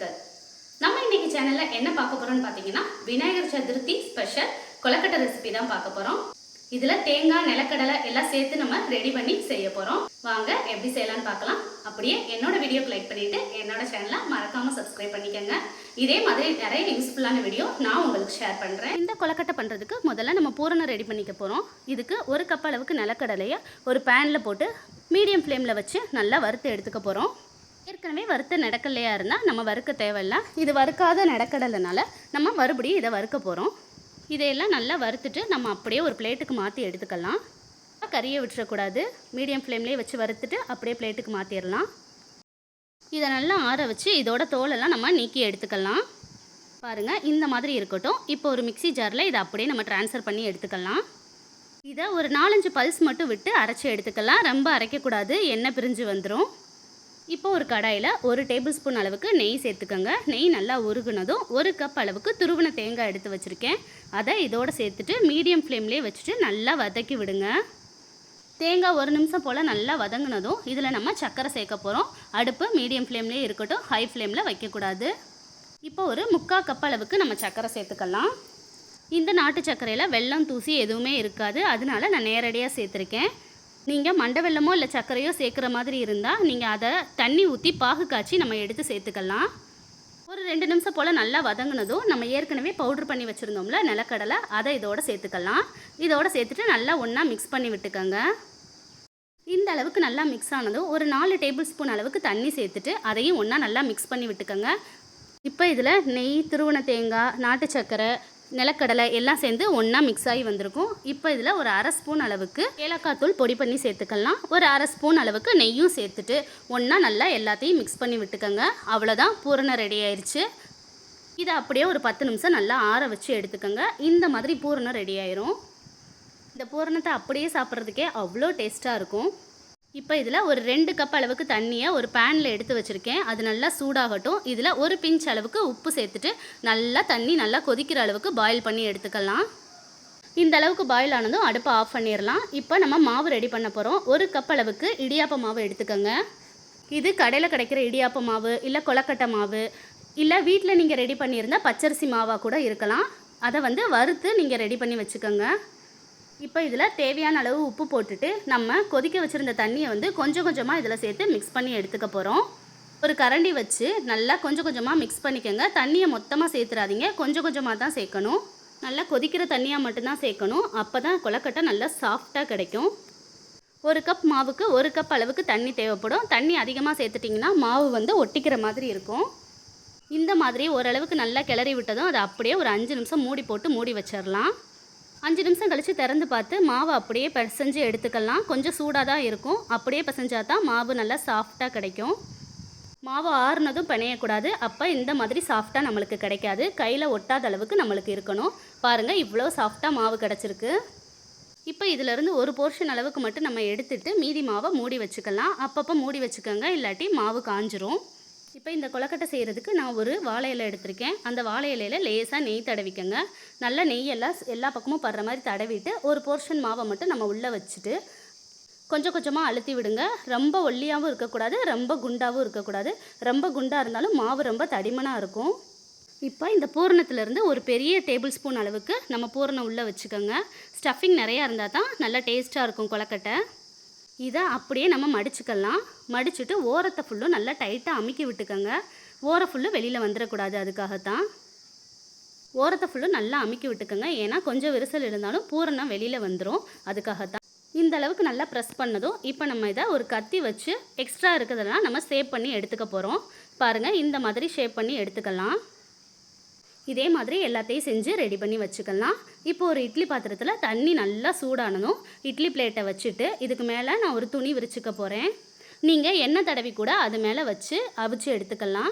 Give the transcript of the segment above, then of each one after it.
வாழ்த்துக்கள். நம்ம இன்னைக்கு சேனல்ல என்ன பார்க்க போறோம்னு பாத்தீங்கன்னா விநாயகர் சதுர்த்தி ஸ்பெஷல் கொலக்கட்டை ரெசிபி தான் பார்க்க போறோம். இதுல தேங்காய் நிலக்கடலை எல்லாம் சேர்த்து நம்ம ரெடி பண்ணி செய்ய போறோம். வாங்க எப்படி செய்யலாம்னு பார்க்கலாம். அப்படியே என்னோட வீடியோக்கு லைக் பண்ணிட்டு என்னோட சேனலை மறக்காம சப்ஸ்கிரைப் பண்ணிக்கோங்க. இதே மாதிரி நிறைய யூஸ்ஃபுல்லான வீடியோ நான் உங்களுக்கு ஷேர் பண்றேன். இந்த கொலக்கட்டை பண்றதுக்கு முதல்ல நம்ம பூரணம் ரெடி பண்ணிக்க போறோம். இதுக்கு ஒரு கப் அளவுக்கு நிலக்கடலையை ஒரு பேன்ல போட்டு மீடியம் ஃப்ளேம்ல வச்சு நல்லா வறுத்து எடுத்துக்க போறோம். ஏற்கனவே வறுத்த நடக்கலையாக இருந்தால் நம்ம வறுக்க தேவையில்லை. இது வறுக்காத நடக்கடலைனால நம்ம மறுபடியும் இதை வறுக்க போகிறோம். இதையெல்லாம் நல்லா வறுத்துட்டு நம்ம அப்படியே ஒரு பிளேட்டுக்கு மாற்றி எடுத்துக்கலாம். கறியை விட்டுறக்கூடாது. மீடியம் ஃப்ளேம்லேயே வச்சு வறுத்துட்டு அப்படியே பிளேட்டுக்கு மாற்றிடலாம். இதை நல்லா ஆற வச்சு இதோட தோலெல்லாம் நம்ம நீக்கி எடுத்துக்கலாம். பாருங்கள், இந்த மாதிரி இருக்கட்டும். இப்போ ஒரு மிக்சி ஜாரில் இதை அப்படியே நம்ம ட்ரான்ஸ்ஃபர் பண்ணி எடுத்துக்கலாம். இதை ஒரு 4-5 பல்ஸ் மட்டும் விட்டு அரைச்சி எடுத்துக்கலாம். ரொம்ப அரைக்கக்கூடாது, எண்ணெய் பிரிஞ்சு வந்துடும். இப்போ ஒரு கடாயில் 1 டேபிள் ஸ்பூன் அளவுக்கு நெய் சேர்த்துக்கோங்க. நெய் நல்லா உருகுனதும் 1 கப் அளவுக்கு துருவின தேங்காய் எடுத்து வச்சுருக்கேன். அதை இதோடு சேர்த்துட்டு மீடியம் ஃப்ளேம்லேயே வச்சுட்டு நல்லா வதக்கி விடுங்க. தேங்காய் 1 நிமிஷம் போல் நல்லா வதங்கினதும் இதில் நம்ம சர்க்கரை சேர்க்க போகிறோம். அடுப்பு மீடியம் ஃப்ளேம்லேயே இருக்கட்டும், ஹை ஃப்ளேமில் வைக்கக்கூடாது. இப்போ ஒரு 3/4 கப் அளவுக்கு நம்ம சர்க்கரை சேர்த்துக்கலாம். இந்த நாட்டு சர்க்கரையில் வெல்லம் தூசி எதுவுமே இருக்காது, அதனால நான் நேரடியாக சேர்த்துருக்கேன். நீங்கள் மண்டை வெல்லமோ இல்லை சர்க்கரையோ சேர்க்குற மாதிரி இருந்தால் நீங்கள் அதை தண்ணி ஊற்றி பாகு காய்ச்சி நம்ம எடுத்து சேர்த்துக்கலாம். ஒரு 2 நிமிஷம் போல் நல்லா வதங்கினதும் நம்ம ஏற்கனவே பவுட்ரு பண்ணி வச்சுருந்தோம்ல நிலக்கடலை, அதை இதோடு சேர்த்துக்கலாம். இதோடு சேர்த்துட்டு நல்லா ஒன்றா மிக்ஸ் பண்ணி விட்டுக்கோங்க. இந்த அளவுக்கு நல்லா மிக்ஸ் ஆனதும் ஒரு 4 டேபிள் ஸ்பூன் அளவுக்கு தண்ணி சேர்த்துட்டு அதையும் ஒன்றா நல்லா மிக்ஸ் பண்ணி விட்டுக்கோங்க. இப்போ இதில் நெய், துருவன தேங்காய், நாட்டு சர்க்கரை, நிலக்கடலை எல்லாம் சேர்ந்து ஒன்றா மிக்ஸ் ஆகி வந்திருக்கும். இப்போ இதில் ஒரு 1/2 ஸ்பூன் அளவுக்கு ஏலக்காய் தூள் பொடி பண்ணி சேர்த்துக்கலாம். ஒரு 1/2 ஸ்பூன் அளவுக்கு நெய்யும் சேர்த்துட்டு ஒன்றா நல்லா எல்லாத்தையும் மிக்ஸ் பண்ணி விட்டுக்கோங்க. அவ்வளோதான், பூரணம் ரெடி ஆயிடுச்சு. இதை அப்படியே ஒரு 10 நிமிஷம் நல்லா ஆற வச்சு எடுத்துக்கோங்க. இந்த மாதிரி பூரணம் ரெடி ஆயிரும். இந்த பூரணத்தை அப்படியே சாப்பிட்றதுக்கே அவ்வளோ டேஸ்ட்டாக இருக்கும். இப்போ இதில் ஒரு 2 கப் அளவுக்கு தண்ணியை ஒரு பேனில் எடுத்து வச்சுருக்கேன். அது நல்லா சூடாகட்டும். இதில் ஒரு பிஞ்ச் அளவுக்கு உப்பு சேர்த்துட்டு நல்லா தண்ணி நல்லா கொதிக்கிற அளவுக்கு பாயில் பண்ணி எடுத்துக்கலாம். இந்த அளவுக்கு பாயில் ஆனதும் அடுப்பை ஆஃப் பண்ணிடலாம். இப்போ நம்ம மாவு ரெடி பண்ண போகிறோம். 1 கப் அளவுக்கு இடியாப்ப மாவு எடுத்துக்கோங்க. இது கடையில் கிடைக்கிற இடியாப்ப மாவு, இல்லை கொலக்கட்டை மாவு, இல்லை வீட்டில் நீங்கள் ரெடி பண்ணியிருந்தால் பச்சரிசி மாவாக கூட இருக்கலாம். அதை வறுத்து நீங்கள் ரெடி பண்ணி வச்சுக்கோங்க. இப்போ இதில் தேவையான அளவு உப்பு போட்டுட்டு நம்ம கொதிக்க வச்சுருந்த தண்ணியை கொஞ்சம் கொஞ்சமாக இதில் சேர்த்து மிக்ஸ் பண்ணி எடுத்துக்க போகிறோம். ஒரு கரண்டி வச்சு நல்லா கொஞ்சம் கொஞ்சமாக மிக்ஸ் பண்ணிக்கோங்க. தண்ணியை மொத்தமாக சேர்த்துறாதீங்க, கொஞ்சம் கொஞ்சமாக தான் சேர்க்கணும். நல்லா கொதிக்கிற தண்ணியாக மட்டும்தான் சேர்க்கணும். அப்போ தான் கொலக்கட்டை நல்லா சாஃப்டாக கிடைக்கும். 1 கப் மாவுக்கு 1 கப் அளவுக்கு தண்ணி தேவைப்படும். தண்ணி அதிகமாக சேர்த்துட்டிங்கன்னா மாவு ஒட்டிக்கிற மாதிரி இருக்கும். இந்த மாதிரி ஓரளவுக்கு நல்லா கிளறி விட்டதும் அதை அப்படியே ஒரு 5 நிமிஷம் மூடி போட்டு மூடி வச்சிடலாம். 5 நிமிஷம் கழித்து திறந்து பார்த்து மாவு அப்படியே பிசைஞ்சு எடுத்துக்கலாம். கொஞ்சம் சூடாக தான் இருக்கும். அப்படியே பிசைஞ்சால் தான் மாவு நல்லா சாஃப்டாக கிடைக்கும். மாவு ஆறுனதும் பிணையக்கூடாது. அப்போ இந்த மாதிரி சாஃப்டாக நம்மளுக்கு கிடைக்காது. கையில் ஒட்டாத அளவுக்கு நம்மளுக்கு இருக்கணும். பாருங்கள், இவ்வளோ சாஃப்டாக மாவு கிடச்சிருக்கு. இப்போ இதிலேருந்து ஒரு போர்ஷன் அளவுக்கு மட்டும் நம்ம எடுத்துகிட்டு மீதி மாவை மூடி வச்சுக்கலாம். அப்பப்போ மூடி வச்சுக்கோங்க, இல்லாட்டி மாவு காஞ்சிரும். இப்போ இந்த கொலக்கட்டை செய்கிறதுக்கு நான் ஒரு வாழை இலை எடுத்திருக்கேன். அந்த வாழை இலையில் லேசாக நெய் தடவிக்கங்க. நல்லா நெய்யெல்லாம் எல்லா பக்கமும் படுற மாதிரி தடவிட்டு ஒரு போர்ஷன் மாவை மட்டும் நம்ம உள்ளே வச்சுட்டு கொஞ்சம் கொஞ்சமாக அழுத்தி விடுங்க. ரொம்ப ஒல்லியாகவும் இருக்கக்கூடாது, ரொம்ப குண்டாகவும் இருக்கக்கூடாது. ரொம்ப குண்டாக இருந்தாலும் மாவு ரொம்ப தடிமனாக இருக்கும். இப்போ இந்த பூரணத்துலேருந்து ஒரு பெரிய டேபிள் ஸ்பூன் அளவுக்கு நம்ம பூரணம் உள்ளே வச்சுக்கோங்க. ஸ்டஃபிங் நிறையா இருந்தால் தான் நல்லா டேஸ்ட்டாக இருக்கும் கொலக்கட்டை. இதை அப்படியே நம்ம மடிச்சுக்கலாம். மடிச்சுட்டு ஓரத்தை ஃபுல்லும் நல்லா டைட்டாக அமுக்கி விட்டுக்கோங்க. ஓரம் ஃபுல்லும் வெளியில் வந்துடக்கூடாது, அதுக்காகத்தான். ஓரத்தை ஃபுல்லும் நல்லா அமுக்கி விட்டுக்கோங்க. ஏன்னா கொஞ்சம் விரிசல் இருந்தாலும் பூரணம் வெளியில் வந்துடும், அதுக்காகத்தான். இந்த அளவுக்கு நல்லா ப்ரெஸ் பண்ணதும் இப்போ நம்ம இதை ஒரு கத்தி வச்சு எக்ஸ்ட்ரா இருக்கிறதெல்லாம் நம்ம ஷேப் பண்ணி எடுத்துக்க போகிறோம். பாருங்கள், இந்த மாதிரி ஷேப் பண்ணி எடுத்துக்கலாம். இதே மாதிரி எல்லாத்தையும் செஞ்சு ரெடி பண்ணி வச்சுக்கலாம். இப்போ ஒரு இட்லி பாத்திரத்தில் தண்ணி நல்லா சூடானதும் இட்லி பிளேட்டை வச்சுட்டு இதுக்கு மேலே நான் ஒரு துணி விரிச்சிக்க போகிறேன். நீங்கள் எண்ணெய் தடவி கூட அது மேலே வச்சு அவிச்சு எடுத்துக்கலாம்.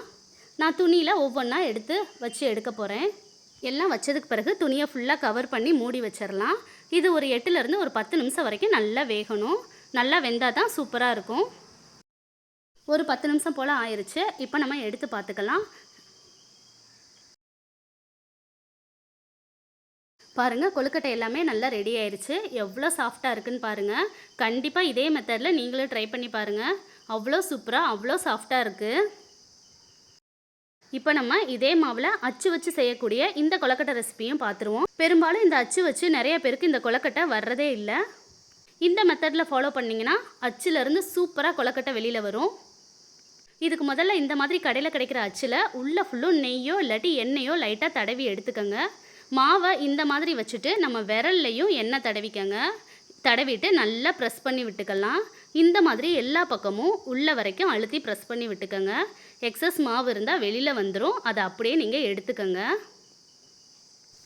நான் துணியில் ஒவ்வொன்றா எடுத்து வச்சு எடுக்க போகிறேன். எல்லாம் வச்சதுக்கு பிறகு துணியை ஃபுல்லாக கவர் பண்ணி மூடி வச்சிடலாம். இது ஒரு 8லேருந்து ஒரு 10 நிமிஷம் வரைக்கும் நல்லா வேகணும். நல்லா வெந்தால் தான் சூப்பராக இருக்கும். ஒரு 10 நிமிஷம் போல் ஆயிடுச்சு. இப்போ நம்ம எடுத்து பார்த்துக்கலாம். பாருங்கள், கொழுக்கட்டை எல்லாமே நல்லா ரெடி ஆயிடுச்சு. எவ்வளோ சாஃப்டாக இருக்குன்னு பாருங்கள். கண்டிப்பாக இதே மெத்தடில் நீங்களும் ட்ரை பண்ணி பாருங்கள். அவ்வளோ சூப்பராக, அவ்வளோ சாஃப்டாக இருக்குது. இப்போ நம்ம இதே மாவில் அச்சு வச்சு செய்யக்கூடிய இந்த கொலக்கட்டை ரெசிபியும் பார்த்துருவோம். பெரும்பாலும் இந்த அச்சு வச்சு நிறைய பேருக்கு இந்த கொலக்கட்டை வர்றதே இல்லை. இந்த மெத்தடில் ஃபாலோ பண்ணிங்கன்னா அச்சுலேருந்து சூப்பராக கொலக்கட்டை வெளியில் வரும். இதுக்கு முதல்ல இந்த மாதிரி கடையில் கிடைக்கிற அச்சில் உள்ள ஃபுல்லும் நெய்யோ இல்லாட்டி எண்ணெயோ லைட்டாக தடவி எடுத்துக்கோங்க. மாவை இந்த மாதிரி வச்சுட்டு நம்ம விரல்லையும் எண்ணெய் தடவிக்கங்க. தடவிட்டு நல்லா ப்ரெஸ் பண்ணி விட்டுக்கலாம். இந்த மாதிரி எல்லா பக்கமும் உள்ள வரைக்கும் அழுத்தி ப்ரெஸ் பண்ணி விட்டுக்கோங்க. எக்ஸஸ் மாவு இருந்தால் வெளியில் வந்துடும். அதை அப்படியே நீங்கள் எடுத்துக்கோங்க.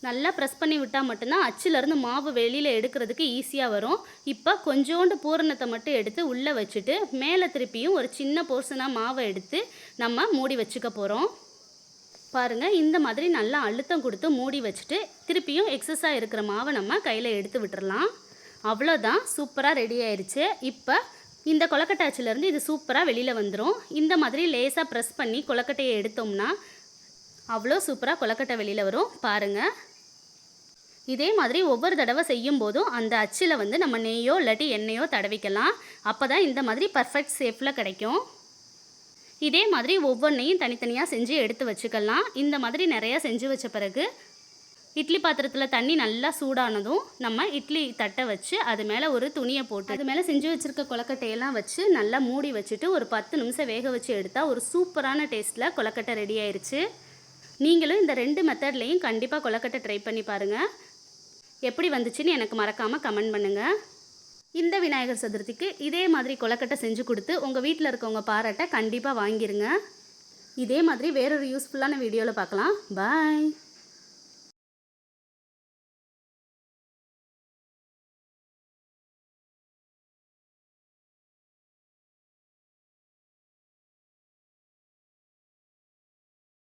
நல்லா ப்ரெஸ் பண்ணி விட்டால் மட்டும்தான் அச்சிலேருந்து மாவு வெளியில் எடுக்கிறதுக்கு ஈஸியாக வரும். இப்போ கொஞ்சோண்டு பூரணத்தை மட்டும் எடுத்து உள்ளே வச்சுட்டு மேலே திருப்பியும் ஒரு சின்ன போர்ஷனாக மாவை எடுத்து நம்ம மூடி வச்சுக்க போகிறோம். பாருங்கள், இந்த மாதிரி நல்லா அழுத்தம் கொடுத்து மூடி வச்சுட்டு திருப்பியும் எக்ஸஸாக இருக்கிற மாவை நம்ம கையில் எடுத்து விட்டுறலாம். அவ்வளோதான், சூப்பராக ரெடி ஆயிடுச்சு. இப்போ இந்த கொலக்கட்டை அச்சிலேருந்து இது சூப்பராக வெளியில் வந்துடும். இந்த மாதிரி லேசாக ப்ரெஸ் பண்ணி கொலக்கட்டையை எடுத்தோம்னா அவ்வளோ சூப்பராக கொலக்கட்டை வெளியில் வரும். பாருங்கள், இதே மாதிரி ஒவ்வொரு தடவை செய்யும் போதும் அந்த அச்சில் வந்து நம்ம நெய்யோ இல்லாட்டி எண்ணெயோ தடவிக்கலாம். அப்போ தான் இந்த மாதிரி பர்ஃபெக்ட் ஷேப்பில் கிடைக்கும். இதே மாதிரி ஒவ்வொன்றையும் தனித்தனியாக செஞ்சு எடுத்து வச்சுக்கலாம். இந்த மாதிரி நிறையா செஞ்சு வச்ச பிறகு இட்லி பாத்திரத்தில் தண்ணி நல்லா சூடானதும் நம்ம இட்லி தட்டை வச்சு அது மேலே ஒரு துணியை போட்டு அது மேலே செஞ்சு வச்சுருக்க கொலக்கட்டையெல்லாம் வச்சு நல்லா மூடி வச்சுட்டு ஒரு 10 நிமிஷம் வேக வச்சு எடுத்தால் ஒரு சூப்பரான டேஸ்ட்டில் கொலக்கட்டை ரெடி ஆயிடுச்சு. நீங்களும் இந்த 2 மெத்தட்லேயும் கண்டிப்பாக கொலக்கட்டை ட்ரை பண்ணி பாருங்கள். எப்படி வந்துச்சுன்னு எனக்கு மறக்காமல் கமெண்ட் பண்ணுங்கள். இந்த விநாயகர் சதுர்த்திக்கு இதே மாதிரி கொலக்கட்டை செஞ்சு கொடுத்து உங்கள் வீட்டில் இருக்கவங்க பாராட்ட கண்டிப்பாக வாங்கிருங்க. இதே மாதிரி வேறொரு யூஸ்ஃபுல்லான வீடியோவில் பார்க்கலாம். பாய்.